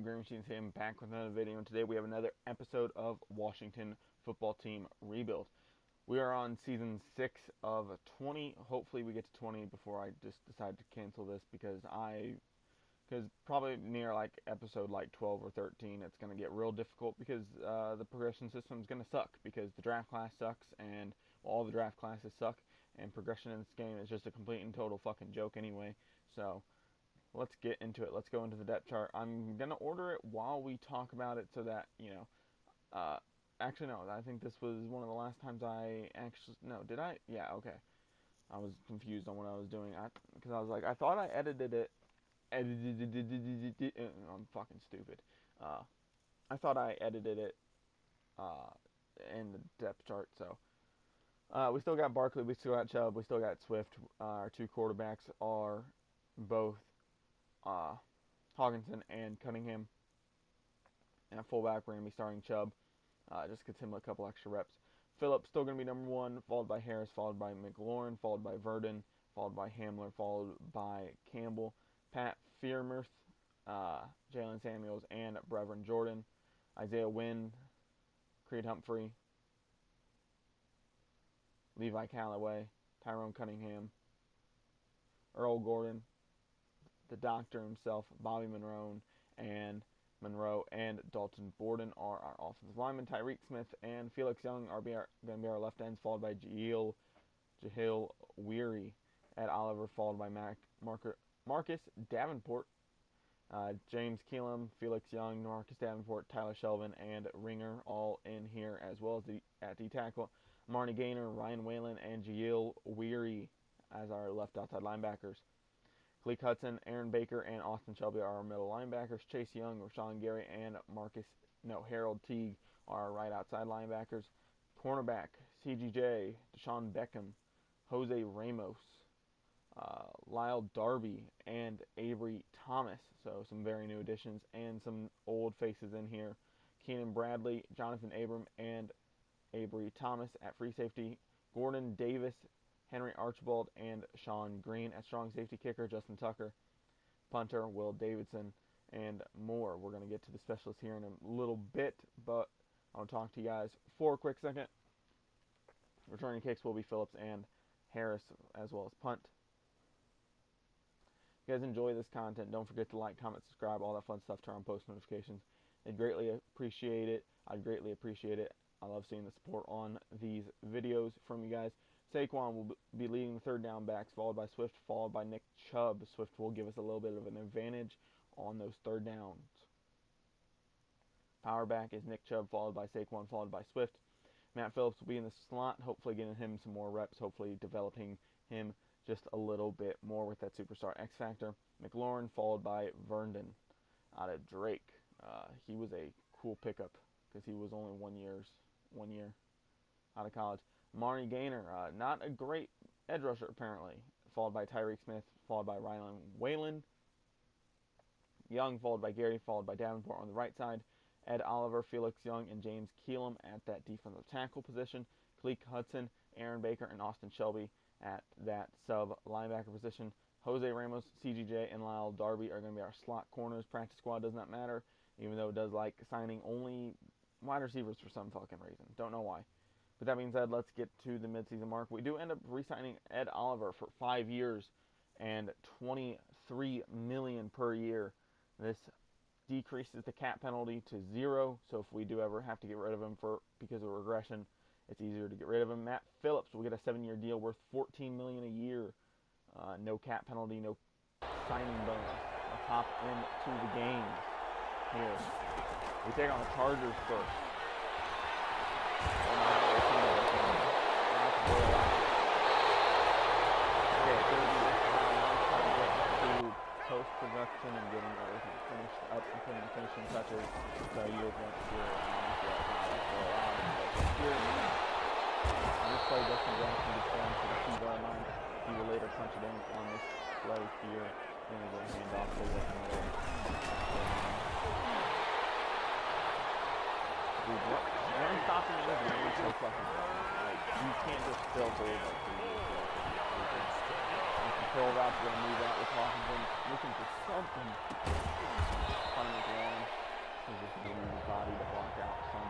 up, Green Machines here, back with another video, and today we have another episode of Washington Football Team Rebuild. We are on Season 6 of 20. Hopefully we get to 20 before I just decide to cancel this, because probably near like episode 12 or 13 it's going to get real difficult, because the progression system is going to suck, because the draft class sucks, and all the draft classes suck, and progression in this game is just a complete and total fucking joke anyway. So let's get into it. Let's go into the depth chart. I'm going to order it while we talk about it so that, actually, no, I think this was one of the last times did I? Yeah, okay. I was confused on what I was doing, because I was like, I thought I edited it. I'm fucking stupid. I thought I edited it in the depth chart, so. We still got Barkley, we still got Chubb, we still got Swift. Our two quarterbacks are both Hawkinson and Cunningham. And at fullback, we're going to be starting Chubb. Just gets him a couple extra reps. Phillips still going to be number one, followed by Harris, followed by McLaurin, followed by Verdon, followed by Hamler, followed by Campbell, Pat Freiermuth, Jalen Samuels, and Brevin Jordan. Isaiah Wynn, Creed Humphrey, Levi Callaway, Tyrone Cunningham, Earl Gordon, the doctor himself, Bobby Monroe, and Dalton Borden are our offensive linemen. Tyreek Smith and Felix Young are going to be our left ends, followed by Jahil Weary. Ed Oliver, followed by Marcus Davenport, James Keelam, Felix Young, Marcus Davenport, Tyler Shelvin, and Ringer all in here, as well as at D tackle. Marnie Gaynor, Ryan Whalen, and Jahil Weary as our left outside linebackers. Khaleke Hudson, Aaron Baker, and Austin Shelby are our middle linebackers. Chase Young, Rashawn Gary, and Harold Teague are our right outside linebackers. Cornerback, CGJ, Deshaun Beckham, Jose Ramos, Lyle Darby, and Avery Thomas. So some very new additions and some old faces in here. Keenan Bradley, Jonathan Abram, and Avery Thomas at free safety. Gordon Davis, Henry Archibald, and Sean Green at strong safety. Kicker, Justin Tucker. Punter, Will Davidson, and more. We're going to get to the specialists here in a little bit, but I'll talk to you guys for a quick second. Returning kicks will be Phillips and Harris, as well as punt. If you guys enjoy this content, don't forget to like, comment, subscribe, all that fun stuff, turn on post notifications. I'd greatly appreciate it. I love seeing the support on these videos from you guys. Saquon will be leading the third down backs, followed by Swift, followed by Nick Chubb. Swift will give us a little bit of an advantage on those third downs. Power back is Nick Chubb, followed by Saquon, followed by Swift. Matt Phillips will be in the slot, hopefully getting him some more reps, hopefully developing him just a little bit more with that superstar X factor. McLaurin, followed by Vernon out of Drake. He was a cool pickup because he was only 1 year out of college. Marnie Gaynor, not a great edge rusher apparently, followed by Tyreek Smith, followed by Ryan Whalen. Young, followed by Gary, followed by Davenport on the right side. Ed Oliver, Felix Young, and James Keelam at that defensive tackle position. Khaleke Hudson, Aaron Baker, and Austin Shelby at that sub linebacker position. Jose Ramos, CGJ, and Lyle Darby are going to be our slot corners. Practice squad does not matter, even though it does like signing only wide receivers for some fucking reason. Don't know why. With that being said, let's get to the midseason mark. We do end up re-signing Ed Oliver for 5 years and $23 million per year. This decreases the cap penalty to 0. So if we do ever have to get rid of him because of regression, it's easier to get rid of him. Matt Phillips will get a 7-year deal worth $14 million a year. No cap penalty, no signing bonus. Let's hop into the games here. We take on the Chargers first. Post-production and getting everything finished up and putting the finishing touches. So you're going to hear this play, Justin Jackson gets down to the 2-yard line. He will later punch it in on this play here. Then we're going to hand off to the middle. One stopping in this game is so fucking hard. Like, you can't just filter it like Hill route, going to move out with Hawkinson, looking for something. Funny McLaurin. He's just moving his body to block out some.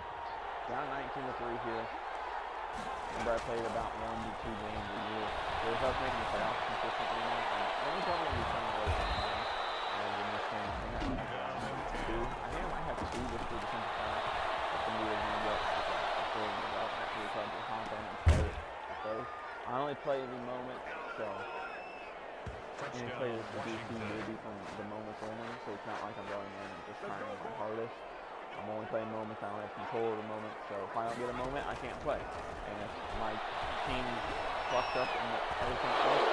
Down 19-3 here. Remember, I played about 1 to 2 games a year. So if I was making the playoffs consistently now, and the only problem is trying to wait on him. In this game, I think I have 2. I think I might have 2 just for the simple fact that the new is going to get building it up. Actually, so I can hop in and play both. I only play the moment, so I only play the DC maybe from the moments only, so it's not like I'm going in and just trying my hardest. I'm only playing moments, I don't have control of the moment, so if I don't get a moment, I can't play. And if my team fucks up and everything else,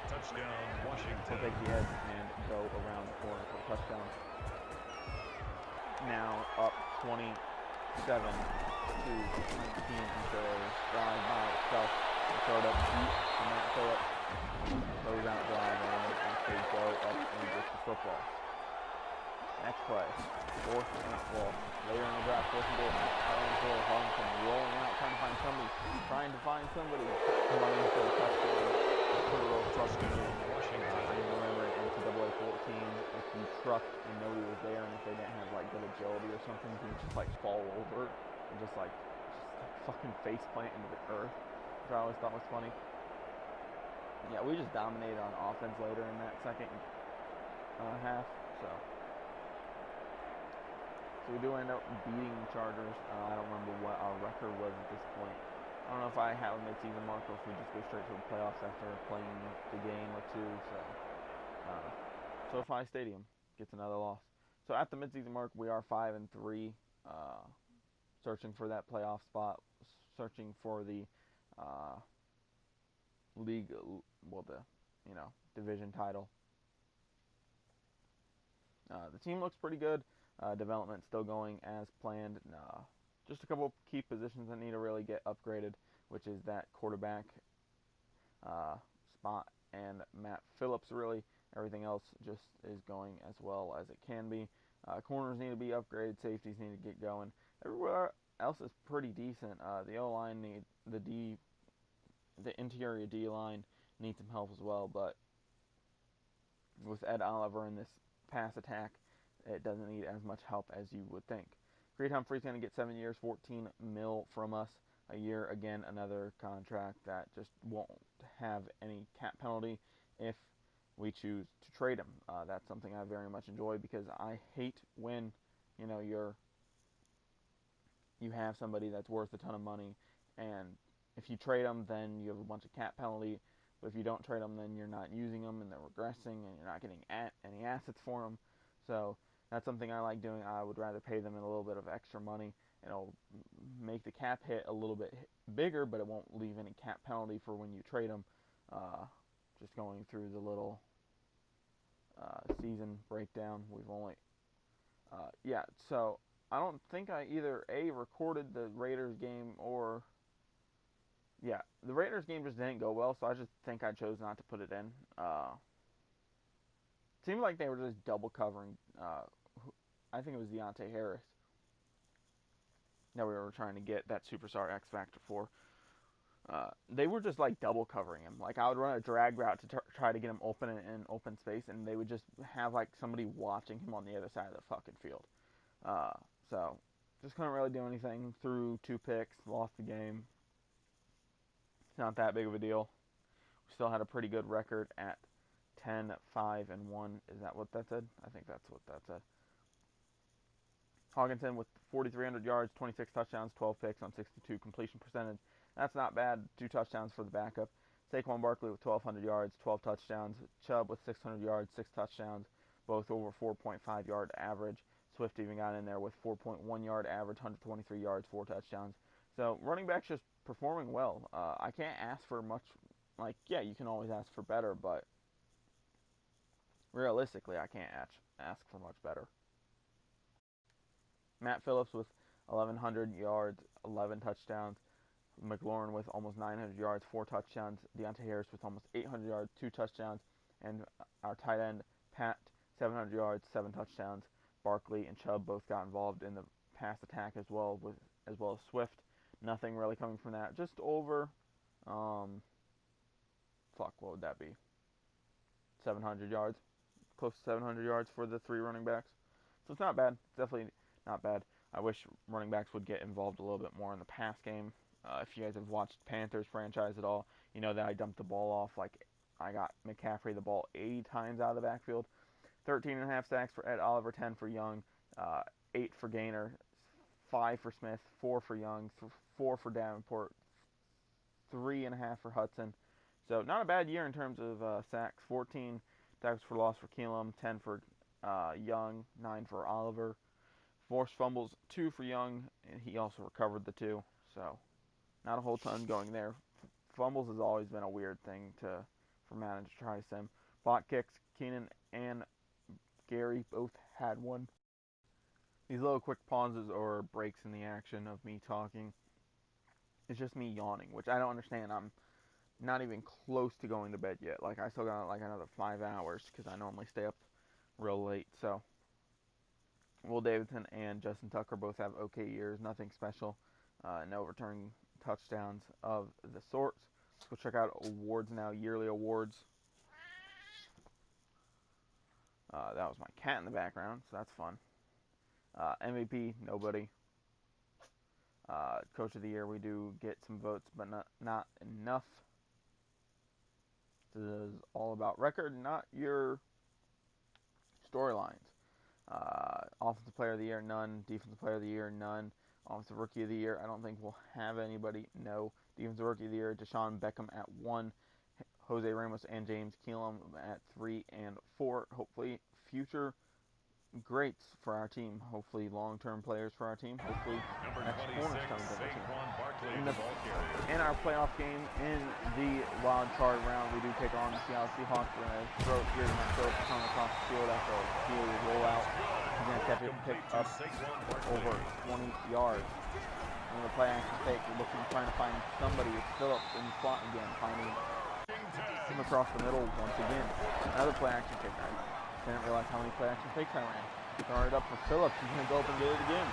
Touchdown, Washington. He'll take the edge and go around the corner for a touchdown. Now up 27 to 19 after a drive by itself. Throw it up deep to Matt Phillips. Throws out drive and actually go up and get the football. Next play. 4th and well, later in the draft, 4th and goal. Hawkinson rolling out, trying to find somebody. Running for the touchdown. Put a little trust in him. I remember in NCAA 14, if you trucked and nobody was there, and if they didn't have like good agility or something, you would just like fall over and just fucking face plant into the earth, which I always thought was funny. Yeah, we just dominated on offense later in that second half, so we do end up beating the Chargers. I don't remember what our record was at this point. I don't know if I have a mid-season mark or if we just go straight to the playoffs after playing the game or two. So SoFi Stadium gets another loss. So at the mid-season mark, we are 5-3, searching for that playoff spot, searching for the league, division title. The team looks pretty good. Development still going as planned. Just a couple of key positions that need to really get upgraded, which is that quarterback spot and Matt Phillips, really. Everything else just is going as well as it can be. Corners need to be upgraded. Safeties need to get going. Everywhere else is pretty decent. The O-line the interior D-line needs some help as well, but with Ed Oliver in this pass attack, it doesn't need as much help as you would think. Creed Humphrey's going to get 7 years, $14 million from us a year. Again, another contract that just won't have any cap penalty if we choose to trade him. That's something I very much enjoy because I hate when you have somebody that's worth a ton of money, and if you trade them, then you have a bunch of cap penalty. But if you don't trade them, then you're not using them, and they're regressing, and you're not getting any assets for them. So that's something I like doing. I would rather pay them in a little bit of extra money. It'll make the cap hit a little bit bigger, but it won't leave any cap penalty for when you trade them. Just going through the little season breakdown, we've only... so I don't think I either recorded the Raiders game or... Yeah, the Raiders game just didn't go well, so I just think I chose not to put it in. Seemed like they were just double covering. I think it was Deontay Harris that we were trying to get that superstar X Factor for. They were just like double covering him. Like I would run a drag route to try to get him open in open space, and they would just have like somebody watching him on the other side of the fucking field. So just couldn't really do anything. Threw 2 picks, lost the game. It's not that big of a deal. We still had a pretty good record at 10-5-1. Is that what that said? I think that's what that said. Hawkinson with 4,300 yards, 26 touchdowns, 12 picks on 62 completion percentage. That's not bad. 2 touchdowns for the backup. Saquon Barkley with 1,200 yards, 12 touchdowns. Chubb with 600 yards, 6 touchdowns, both over 4.5 yard average. Swift even got in there with 4.1 yard average, 123 yards, 4 touchdowns. So running backs just performing well. I can't ask for much. Like, yeah, you can always ask for better, but realistically, I can't ask for much better. Matt Phillips with 1,100 yards, 11 touchdowns. McLaurin with almost 900 yards, 4 touchdowns. Deontay Harris with almost 800 yards, 2 touchdowns. And our tight end, Pat, 700 yards, 7 touchdowns. Barkley and Chubb both got involved in the pass attack as well as Swift. Nothing really coming from that. Just over, what would that be? 700 yards. Close to 700 yards for the 3 running backs. So it's not bad. It's definitely not bad. I wish running backs would get involved a little bit more in the pass game. If you guys have watched Panthers franchise at all, you know that I dumped the ball off. Like, I got McCaffrey the ball 80 times out of the backfield. 13.5 sacks for Ed Oliver, 10 for Young, 8 for Gaynor, 5 for Smith, 4 for Young, 4 for Davenport, 3.5 for Hudson. So not a bad year in terms of sacks. 14 tackles for loss for Keelam, 10 for Young, 9 for Oliver. Forced fumbles, 2 for Young, and he also recovered the 2. So not a whole ton going there. Fumbles has always been a weird thing for Madden to try to sim. Block kicks, Keenan and Gary both had one. These little quick pauses or breaks in the action of me talking, it's just me yawning, which I don't understand. I'm not even close to going to bed yet. Like, I still got like another 5 hours because I normally stay up real late. So Will Davidson and Justin Tucker both have okay years, nothing special. No return touchdowns of the sorts. Let's go check out awards now, yearly awards. That was my cat in the background, so that's fun. MVP, nobody. Coach of the year, we do get some votes, but not enough. This is all about record, not your storylines. Offensive player of the year, none. Defensive player of the year, none. Offensive rookie of the year, I don't think we'll have anybody, no. Defensive rookie of the year, Deshaun Beckham at 1. Jose Ramos and James Keelam at 3 and 4. Hopefully future greats for our team. Hopefully long-term players for our team. Hopefully next cornerstones of our team. In our playoff game in the wild card round, we do take on the Seattle Seahawks. We're going to throw it here to McPhillips, come across the field after a field roll out. He's going to catch it and pick up over 20 yards. In the play action fake, we're trying to find somebody. It's Phillips in the slot again, finding him across the middle once again. Another play action fake. I didn't realize how many play action fakes I ran. Throwing it up for Phillips. He's going to go up and get it again.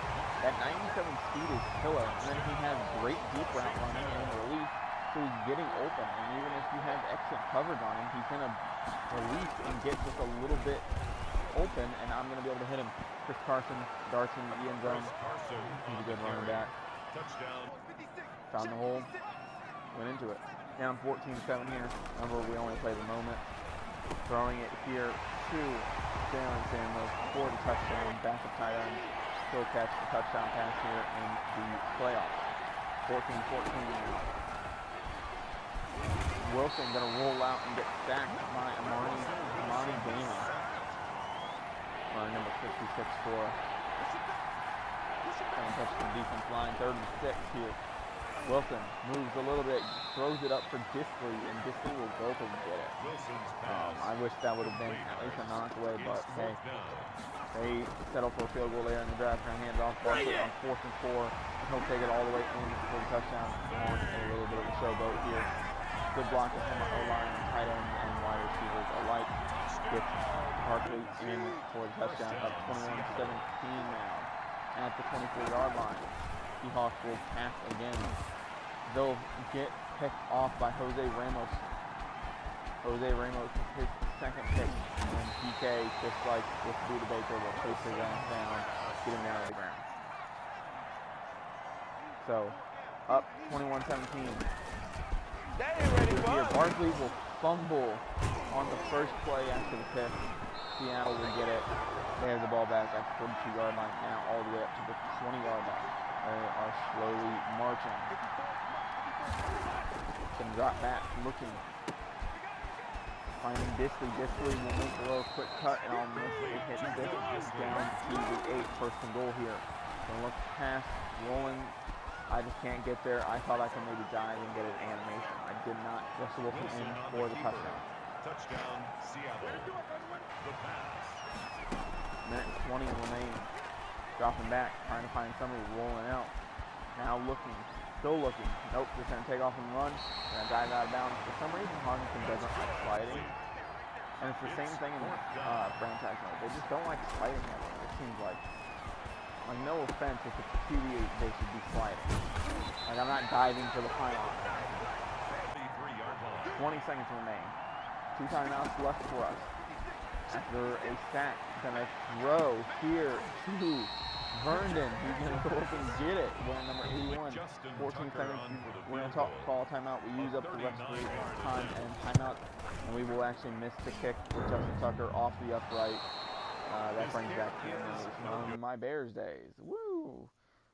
That 97 speed is killer. And then he has great deep route running and release. So he's getting open. And even if you have excellent coverage on him, he's going to release and get just a little bit open. And I'm going to be able to hit him. Chris Carson darts in the end zone. He's a good running back. Found the hole. Went into it. Down 14-7 here. Remember, we only play the moment. Throwing it here to Jalen Samuels for the touchdown. Backup tight end. Still catch the touchdown pass here in the playoffs. 14-14 now. Wilson going to roll out and get sacked by Amani Damon. Number 56 for trying to touch the defense line. 3rd and 6 here. Wilson moves a little bit, throws it up for Dissly, and Dissly will go up and get it. I wish that would have been at least a knockaway, but hey, they settle for a field goal there in the draft. Trying to hand it off Barkley on 4th and 4. And he'll take it all the way in for the touchdown on a little bit of a showboat here. Good block from the O-line, tight ends, and wide receivers alike. Gets Barkley in for the touchdown, up 21-17 now at the 24-yard line. Seahawks will pass again. They'll get picked off by Jose Ramos. Jose Ramos, his second pick, and PK, just like with Buda Baker, will chase his ass down, get him down to the ground. So, up 21-17. Here, Barkley will fumble on the first play after the pick. Seattle will get it. They have the ball back at the 42-yard line, now all the way up to the 20-yard line. They are slowly marching. Can drop back, looking. Finding Dissly. Dissly will make a little quick cut and almost hit Dissly down to the 8. 1st and goal here. Gonna look pass, rolling. I just can't get there. I thought I could maybe dive and get an animation. I did not. Russell Wilson in for the touchdown. Touchdown, Seattle. Good pass. Minute 20 remaining. Dropping back, trying to find somebody rolling out. Now looking. Still looking. Nope, just going to take off and run. Going to dive out of bounds. For some reason, Harmington doesn't like sliding. And it's the same thing in franchise mode. They just don't like sliding ever, it seems like. Like, no offense, if it's QB, they should be sliding. Like, I'm not diving for the pylon. 20 seconds remain. 2 timeouts left for us. After a sack, gonna throw here to Vernon. He's gonna go up and get it. We're number 81. 14 seconds. We're gonna call a timeout. We use up the rest of the time and timeout, and we will actually miss the kick with Justin Tucker off the upright. That brings back to my Bears days. Woo!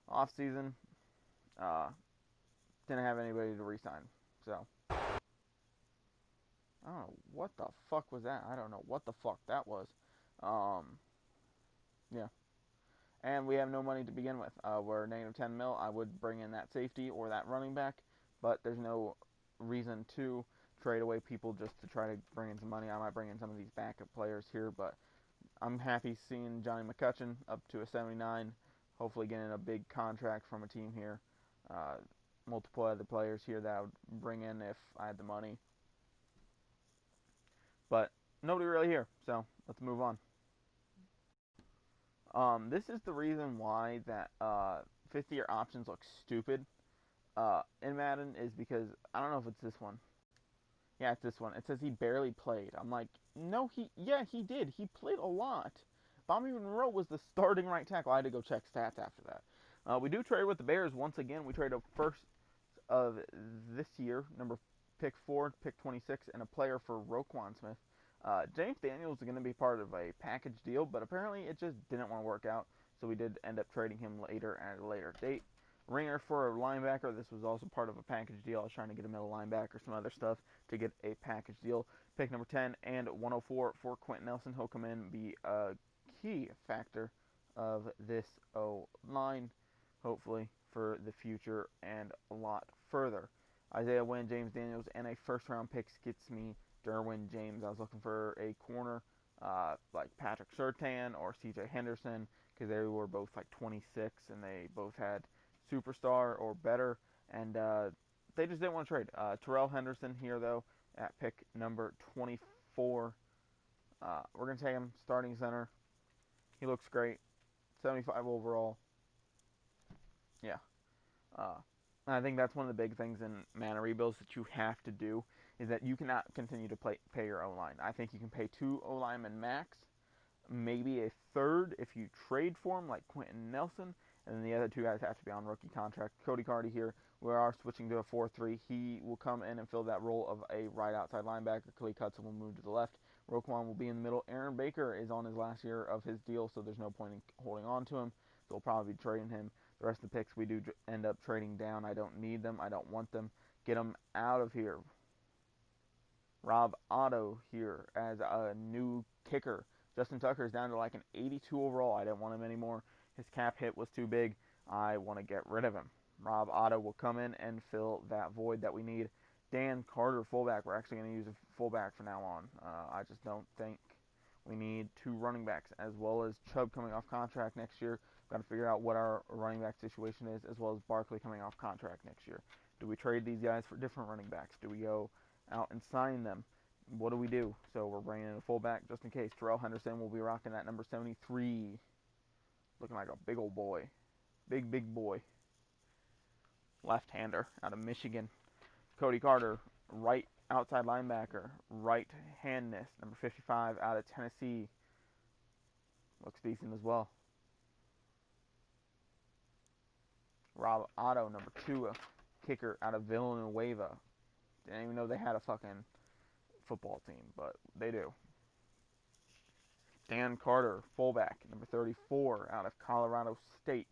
Off season. Didn't have anybody to re-sign, so. I don't know what the fuck was that. I don't know what the fuck that was. Yeah. And we have no money to begin with. We're negative 10 mil. I would bring in that safety or that running back, but there's no reason to trade away people just to try to bring in some money. I might bring in some of these backup players here, but I'm happy seeing Johnny McCutcheon up to a 79. Hopefully getting a big contract from a team here. Multiple other players here that I would bring in if I had the money. But nobody really here, so let's move on. This is the reason why that 50-year options look stupid in Madden is because, I don't know if it's this one. Yeah, it's this one. It says he barely played. I'm like, no, he did. He played a lot. Bobby Monroe was the starting right tackle. I had to go check stats after that. We do trade with the Bears once again. We trade a first of this year, pick 4, pick 26, and a player for Roquan Smith. James Daniels is going to be part of a package deal, but apparently it just didn't want to work out, so we did end up trading him later at a later date. Ringer for a linebacker. This was also part of a package deal. I was trying to get a middle linebacker, some other stuff to get a package deal. Pick number 10 and 104 for Quentin Nelson. He'll come in and be a key factor of this O-line, hopefully, for the future and a lot further. Isaiah Wynn, James Daniels, and a first-round pick gets me Derwin James. I was looking for a corner like Patrick Surtain or C.J. Henderson because they were both like 26 and they both had superstar or better, and they just didn't want to trade. Terrell Henderson here, though, at pick number 24. We're going to take him starting center. He looks great. 75 overall. Yeah. I think that's one of the big things in mana rebuilds that you have to do is that you cannot continue to pay your O-line. I think you can pay 2 O-linemen max, maybe a third if you trade for him, like Quentin Nelson, and then the other 2 guys have to be on rookie contract. Cody Carty here, we are switching to a 4-3. He will come in and fill that role of a right outside linebacker. Khalid Hudson will move to the left. Roquan will be in the middle. Aaron Baker is on his last year of his deal, so there's no point in holding on to him. So we'll probably be trading him. The rest of the picks we do end up trading down. I don't need them. I don't want them. Get them out of here. Rob Otto here as a new kicker. Justin Tucker is down to like an 82 overall. I didn't want him anymore. His cap hit was too big. I want to get rid of him. Rob Otto will come in and fill that void that we need. Dan Carter, fullback. We're actually going to use a fullback from now on. I just don't think we need 2 running backs, as well as Chubb coming off contract next year. Got to figure out what our running back situation is, as well as Barkley coming off contract next year. Do we trade these guys for different running backs? Do we go out and sign them? What do we do? So we're bringing in a fullback just in case. Terrell Henderson will be rocking that number 73. Looking like a big old boy. Big boy. Left-hander out of Michigan. Cody Carter, right outside linebacker. Right-handness. Number 55 out of Tennessee. Looks decent as well. Rob Otto, number 2, a kicker out of Villanueva. Didn't even know they had a fucking football team, but they do. Dan Carter, fullback, number 34, out of Colorado State.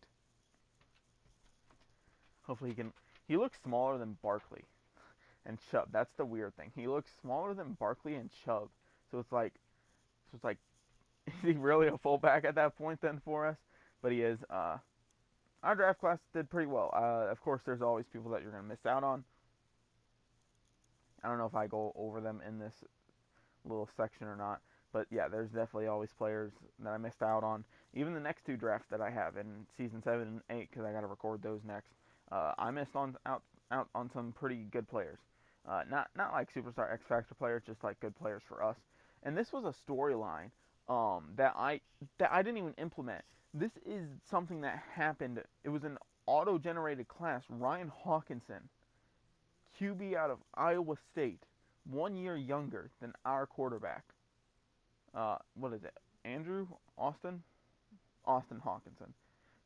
Hopefully he looks smaller than Barkley and Chubb. That's the weird thing. He looks smaller than Barkley and Chubb. So it's like, is he really a fullback at that point then for us? But he is. Our draft class did pretty well. Of course, there's always people that you're going to miss out on. I don't know if I go over them in this little section or not. But yeah, there's definitely always players that I missed out on. Even the next 2 drafts that I have in Season 7 and 8, because I got to record those next. I missed out on some pretty good players. Not like superstar X Factor players, just like good players for us. And this was a storyline that I didn't even implement. This is something that happened. It was an auto-generated class. Ryan Hawkinson, QB out of Iowa State, 1 year younger than our quarterback. What is it? Andrew Austin Hawkinson.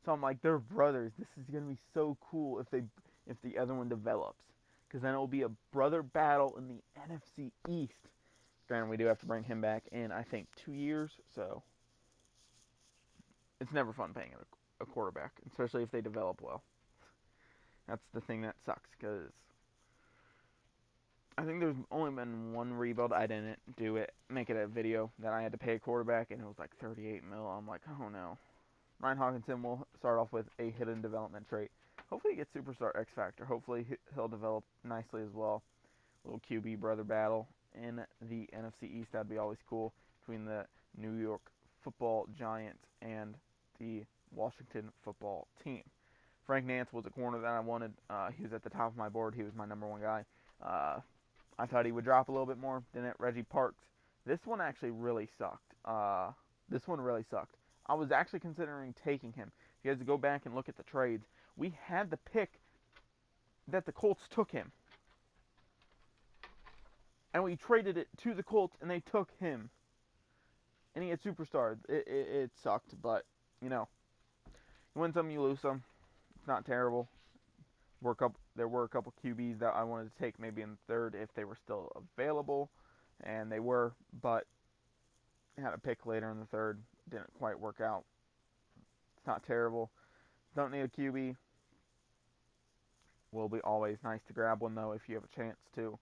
So I'm like, they're brothers. This is gonna be so cool if the other one develops, because then it will be a brother battle in the NFC East. Granted, we do have to bring him back in, I think, 2 years. So it's never fun paying a quarterback, especially if they develop well. That's the thing that sucks, because I think there's only been one rebuild. I didn't make it a video that I had to pay a quarterback, and it was like 38 mil. I'm like, oh no. Ryan Hawkinson will start off with a hidden development trait. Hopefully he gets superstar X Factor. Hopefully he'll develop nicely as well. Little QB brother battle in the NFC East. That'd be always cool, between the New York Football Giants and the Washington Football Team. Frank Nance was a corner that I wanted. He was at the top of my board. He was my number one guy. I thought he would drop a little bit more. Then at Reggie Parks. This one actually really sucked. I was actually considering taking him. If you guys go back and look at the trades, we had the pick that the Colts took him. And we traded it to the Colts, and they took him. And he had superstar. It sucked, but, you know, you win some, you lose some. It's not terrible. There were a couple QBs that I wanted to take maybe in the third if they were still available, and they were, but had a pick later in the third. Didn't quite work out. It's not terrible. Don't need a QB. Will be always nice to grab one, though, if you have a chance to.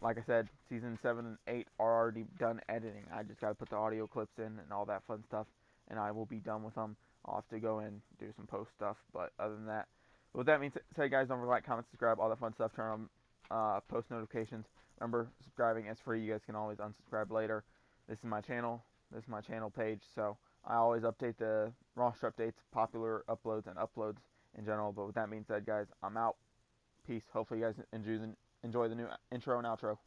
Like I said, season 7 and 8 are already done editing. I just got to put the audio clips in and all that fun stuff, and I will be done with them. I'll have to go in, do some post stuff, but other than that, with that being said, guys, don't forget to like, comment, subscribe, all that fun stuff. Turn on post notifications. Remember, subscribing is free. You guys can always unsubscribe later. This is my channel. This is my channel page, so I always update the roster updates, popular uploads, and uploads in general. But with that being said, guys, I'm out. Peace. Hopefully you guys enjoy the new intro and outro.